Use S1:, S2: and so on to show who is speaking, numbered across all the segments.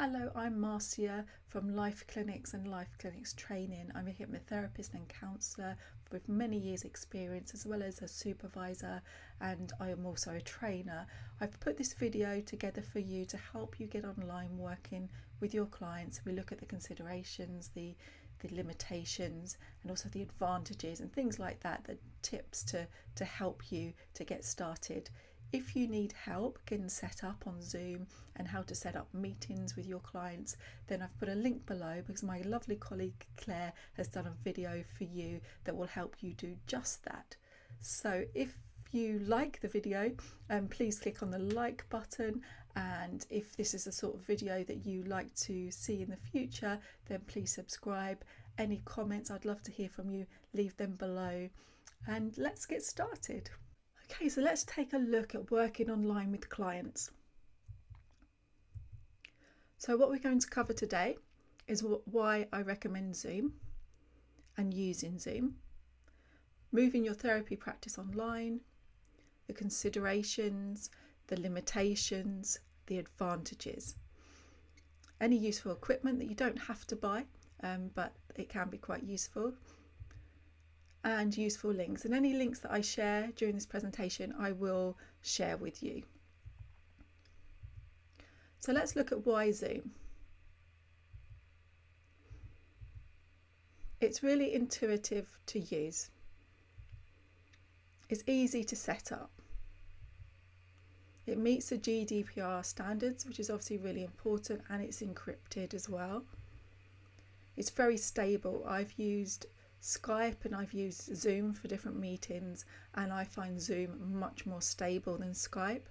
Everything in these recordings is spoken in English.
S1: Hello, I'm Marcia from Life Clinics and Life Clinics Training. I'm a hypnotherapist and counsellor with many years experience as well as a supervisor, and I am also a trainer. I've put this video together for you to help you get online working with your clients. We look at the considerations, the limitations, and also the advantages and things like that, the tips to help you to get started. If you need help getting set up on Zoom and how to set up meetings with your clients, then I've put a link below because my lovely colleague Claire has done a video for you that will help you do just that. So if you like the video, please click on the like button, and if this is the sort of video that you like to see in the future, then please subscribe. Any comments, I'd love to hear from you, leave them below, and let's get started. Okay, so let's take a look at working online with clients. So what we're going to cover today is why I recommend Zoom and using Zoom, moving your therapy practice online, the considerations, the limitations, the advantages, any useful equipment that you don't have to buy, but it can be quite useful, and useful links. And any links that I share during this presentation I will share with you. So let's look at why Zoom. It's really intuitive to use. It's easy to set up. It meets the GDPR standards, which is obviously really important, and it's encrypted as well. It's very stable. I've used Skype and I've used Zoom for different meetings, and I find Zoom much more stable than Skype.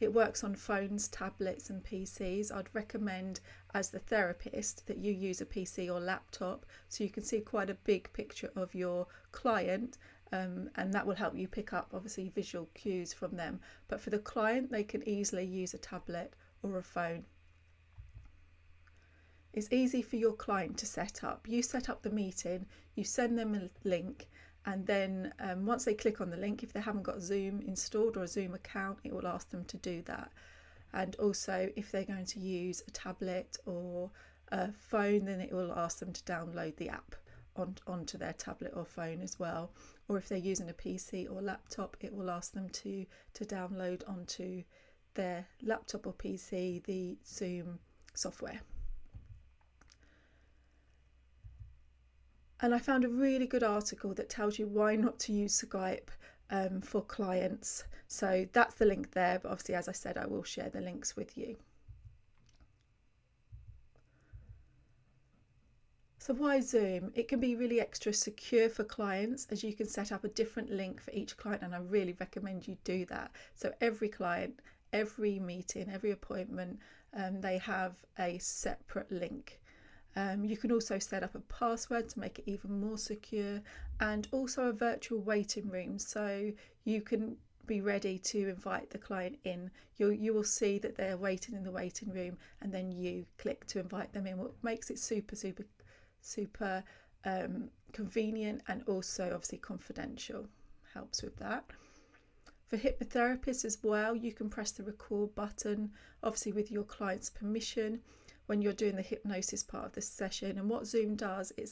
S1: It works on phones, tablets and PCs. I'd recommend as the therapist that you use a PC or laptop so you can see quite a big picture of your client, and that will help you pick up obviously visual cues from them. But for the client, they can easily use a tablet or a phone. It's easy for your client to set up. You set up the meeting, you send them a link, and then once they click on the link, if they haven't got Zoom installed or a Zoom account, it will ask them to do that. And also if they're going to use a tablet or a phone, then it will ask them to download the app onto their tablet or phone as well. Or if they're using a PC or laptop, it will ask them to download onto their laptop or PC the Zoom software. And I found a really good article that tells you why not to use Skype for clients. So that's the link there, but obviously, as I said, I will share the links with you. So why Zoom? It can be really extra secure for clients, as you can set up a different link for each client, and I really recommend you do that. So every client, every meeting, every appointment, they have a separate link. You can also set up a password to make it even more secure, and also a virtual waiting room, so you can be ready to invite the client in. You will see that they're waiting in the waiting room, and then you click to invite them in, what makes it super convenient, and also obviously confidential. Helps with that. For hypnotherapists as well, you can press the record button, obviously with your client's permission, when you're doing the hypnosis part of the session. And what Zoom does, it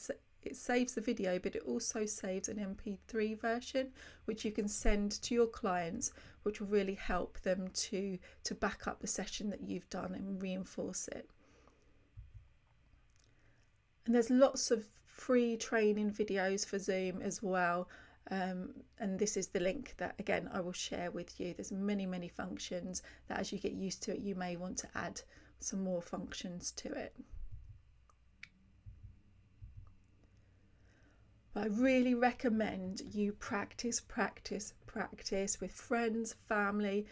S1: saves the video, but it also saves an MP3 version, which you can send to your clients, which will really help them to back up the session that you've done and reinforce it. And there's lots of free training videos for Zoom as well. And this is the link that, again, I will share with you. There's many functions that as you get used to it, you may want to add some more functions to it. But I really recommend you practice with friends, family,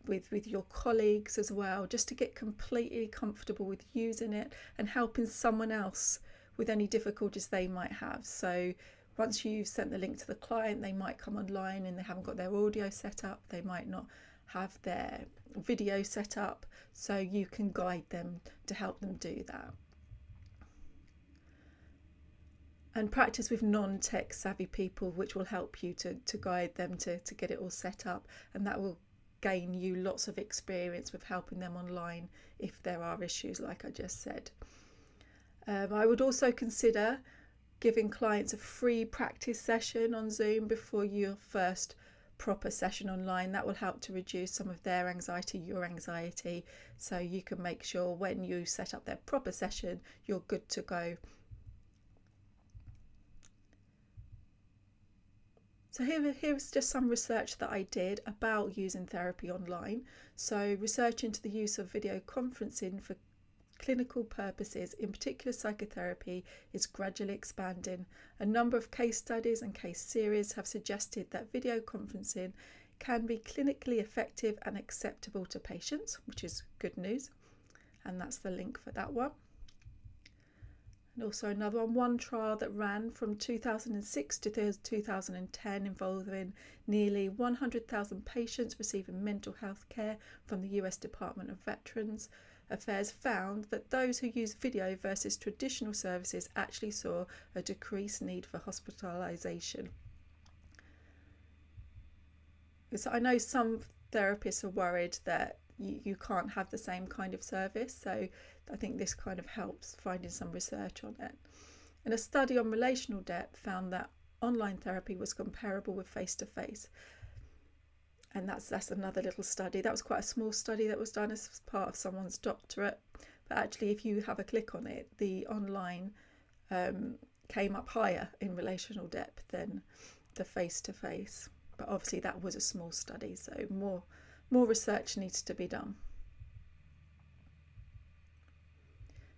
S1: with your colleagues as well, just to get completely comfortable with using it and helping someone else with any difficulties they might have. So once you've sent the link to the client, they might come online and they haven't got their audio set up, they might not have their video set up, so you can guide them to help them do that. And practice with non-tech savvy people, which will help you to guide them to get it all set up, and that will gain you lots of experience with helping them online if there are issues, like I just said. I would also consider giving clients a free practice session on Zoom before your first proper session online. That will help to reduce some of their anxiety, your anxiety, so you can make sure when you set up their proper session, you're good to go. So here's just some research that I did about using therapy online. So research into the use of video conferencing for clinical purposes, in particular psychotherapy, is gradually expanding. A number of case studies and case series have suggested that video conferencing can be clinically effective and acceptable to patients, which is good news. And that's the link for that one. And also another one trial that ran from 2006 to 2010 involving nearly 100,000 patients receiving mental health care from the US Department of Veterans Affairs found that those who used video versus traditional services actually saw a decreased need for hospitalisation. So I know some therapists are worried that you can't have the same kind of service, so I think this kind of helps finding some research on it. And a study on relational depth found that online therapy was comparable with face-to-face. And that's another little study. That was quite a small study that was done as part of someone's doctorate. But actually, if you have a click on it, the online came up higher in relational depth than the face-to-face. But obviously that was a small study, so more research needs to be done.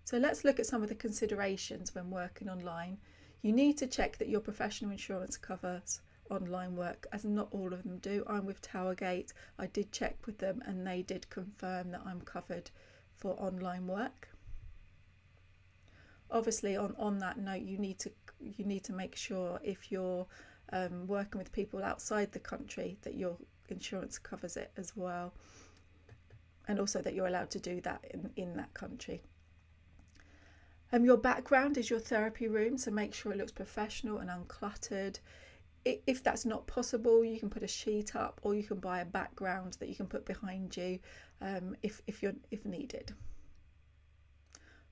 S1: So let's look at some of the considerations when working online. You need to check that your professional insurance covers online work, as not all of them do. I'm with Towergate. I did check with them and they did confirm that I'm covered for online work. Obviously on that note, you need to make sure if you're working with people outside the country that your insurance covers it as well, and also that you're allowed to do that in that country. Your background is your therapy room, so make sure it looks professional and uncluttered. If that's not possible, you can put a sheet up, or you can buy a background that you can put behind you if needed.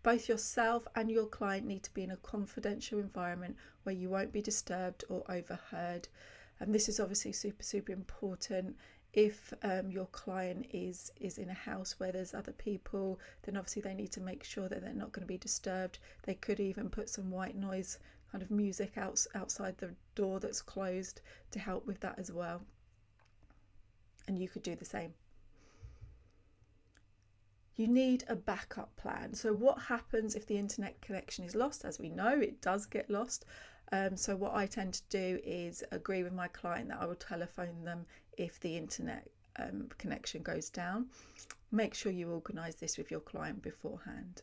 S1: Both yourself and your client need to be in a confidential environment where you won't be disturbed or overheard. And this is obviously super important. If your client is in a house where there's other people, then obviously they need to make sure that they're not going to be disturbed. They could even put some white noise kind of music outside the door that's closed to help with that as well. And you could do the same. You need a backup plan. So what happens if the internet connection is lost? As we know, it does get lost. So what I tend to do is agree with my client that I will telephone them if the internet connection goes down. Make sure you organise this with your client beforehand.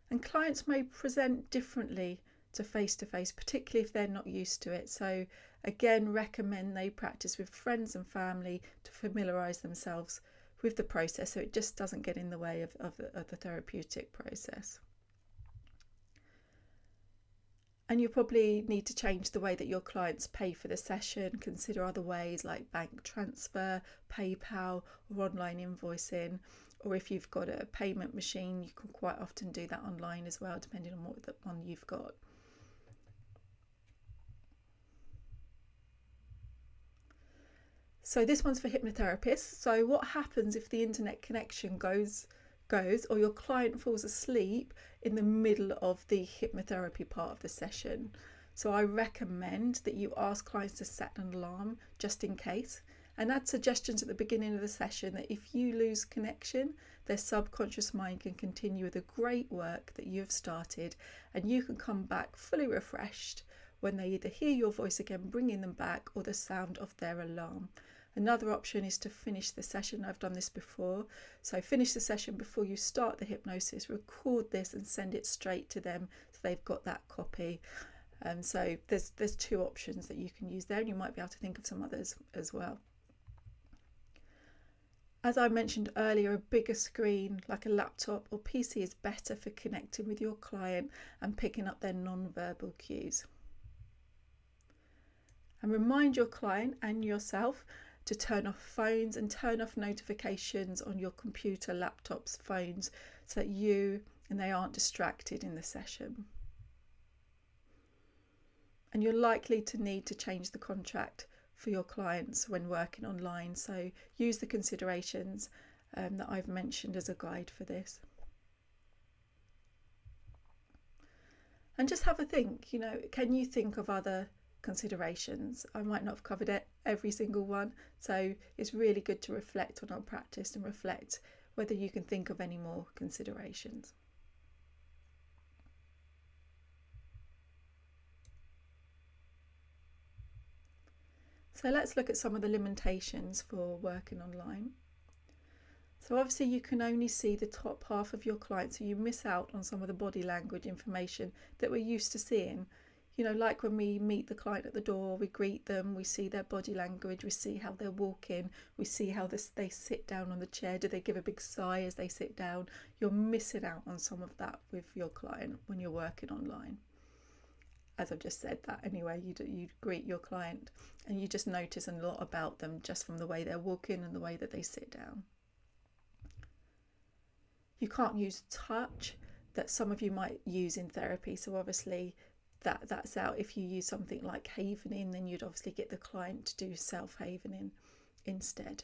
S1: And clients may present differently to face-to-face, particularly if they're not used to it. So again, recommend they practice with friends and family to familiarise themselves with the process, so it just doesn't get in the way of the therapeutic process. And you probably need to change the way that your clients pay for the session. Consider other ways like bank transfer, PayPal, or online invoicing. Or if you've got a payment machine, you can quite often do that online as well, depending on what one you've got. So this one's for hypnotherapists. So what happens if the internet connection goes or your client falls asleep in the middle of the hypnotherapy part of the session? So I recommend that you ask clients to set an alarm just in case, and add suggestions at the beginning of the session that if you lose connection, their subconscious mind can continue with the great work that you have started, and you can come back fully refreshed when they either hear your voice again bringing them back or the sound of their alarm. Another option is to finish the session. I've done this before. So finish the session before you start the hypnosis, record this and send it straight to them so they've got that copy. So there's two options that you can use there, and you might be able to think of some others as well. As I mentioned earlier, a bigger screen like a laptop or PC is better for connecting with your client and picking up their non-verbal cues. And remind your client and yourself to turn off phones and turn off notifications on your computer, laptops, phones, so that you and they aren't distracted in the session. And you're likely to need to change the contract for your clients when working online, so use the considerations that I've mentioned as a guide for this. And just have a think, can you think of other considerations? I might not have covered every single one, so it's really good to reflect on our practice and reflect whether you can think of any more considerations. So let's look at some of the limitations for working online. So obviously you can only see the top half of your client, so you miss out on some of the body language information that we're used to seeing. Like when we meet the client at the door, we greet them, we see their body language, we see how they're walking, we see how they sit down on the chair, do they give a big sigh as they sit down? You're missing out on some of that with your client when you're working online. As I've just said that anyway, you greet your client and you just notice a lot about them just from the way they're walking and the way that they sit down. You can't use touch that some of you might use in therapy, so obviously that's out. If you use something like havening, then you'd obviously get the client to do self-havening instead.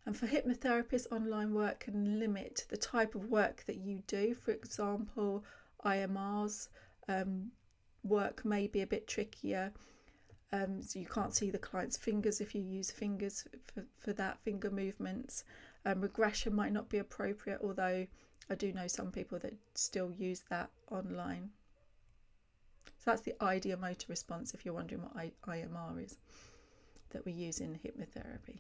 S1: And for hypnotherapists, online work can limit the type of work that you do. For example, IMR's work may be a bit trickier, so you can't see the client's fingers if you use fingers for that, finger movements. Regression might not be appropriate, although I do know some people that still use that online. So that's the ideomotor response, if you're wondering what IMR is, that we use in hypnotherapy.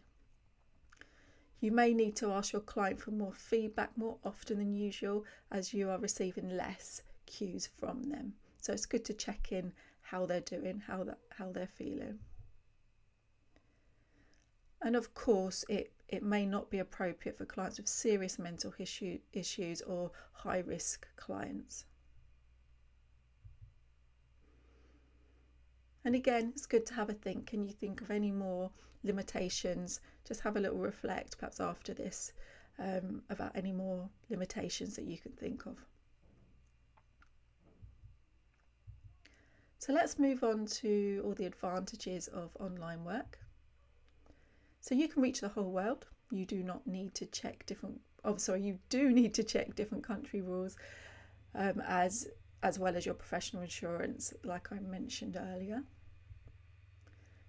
S1: You may need to ask your client for more feedback more often than usual, as you are receiving less cues from them. So it's good to check in how they're doing, how they're feeling. And of course, it may not be appropriate for clients with serious mental issues or high-risk clients. And again, it's good to have a think. Can you think of any more limitations? Just have a little reflect, perhaps after this, about any more limitations that you can think of. So let's move on to all the advantages of online work. So you can reach the whole world. You do not need to check you do need to check different country rules, as well as your professional insurance, like I mentioned earlier.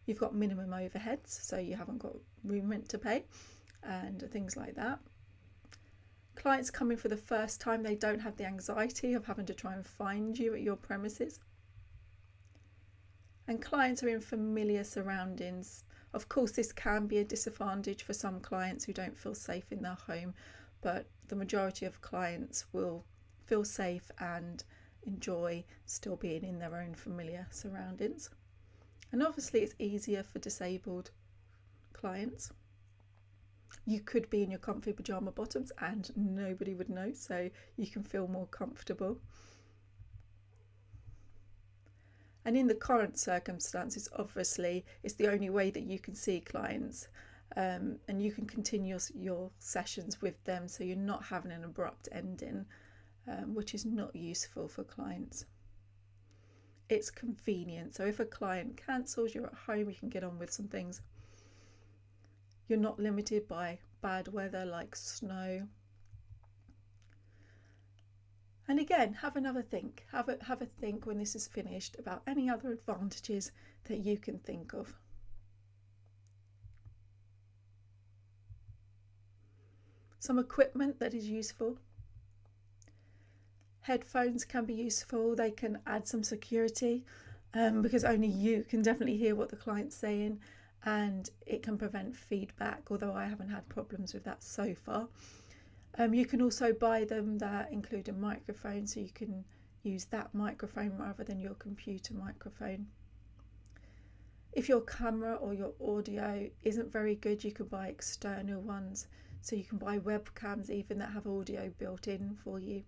S1: You've got minimum overheads, so you haven't got room rent to pay and things like that. Clients coming for the first time, they don't have the anxiety of having to try and find you at your premises. And clients are in familiar surroundings. Of course, this can be a disadvantage for some clients who don't feel safe in their home, but the majority of clients will feel safe and enjoy still being in their own familiar surroundings. And obviously it's easier for disabled clients. You could be in your comfy pyjama bottoms and nobody would know, so you can feel more comfortable. And in the current circumstances, obviously, it's the only way that you can see clients, and you can continue your sessions with them, so you're not having an abrupt ending, which is not useful for clients. It's convenient, so if a client cancels, you're at home, you can get on with some things. You're not limited by bad weather like snow. And again, have another think. Have a think when this is finished about any other advantages that you can think of. Some equipment that is useful. Headphones can be useful. They can add some security, because only you can definitely hear what the client's saying, and it can prevent feedback, although I haven't had problems with that so far. You can also buy them that include a microphone, so you can use that microphone rather than your computer microphone. If your camera or your audio isn't very good, you can buy external ones, so you can buy webcams even that have audio built in for you.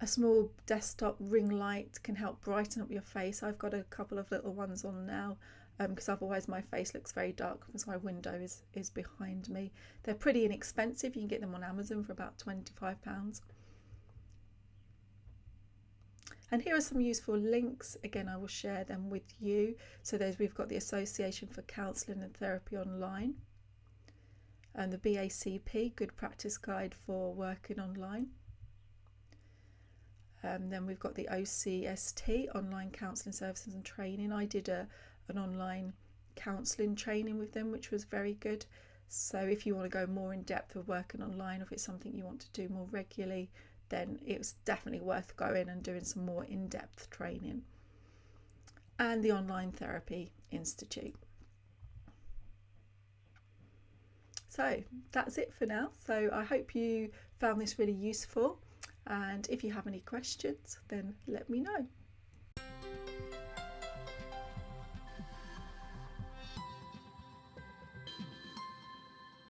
S1: A small desktop ring light can help brighten up your face. I've got a couple of little ones on now because otherwise my face looks very dark because my window is behind me. They're pretty inexpensive. You can get them on Amazon for about £25. And here are some useful links. Again, I will share them with you. So we've got the Association for Counselling and Therapy Online, and the BACP, Good Practice Guide for Working Online. Then we've got the OCST, Online Counselling Services and Training. I did an online counselling training with them, which was very good. So if you want to go more in depth with working online, or if it's something you want to do more regularly, then it's definitely worth going and doing some more in-depth training. And the Online Therapy Institute. So that's it for now. So I hope you found this really useful. And if you have any questions, then let me know.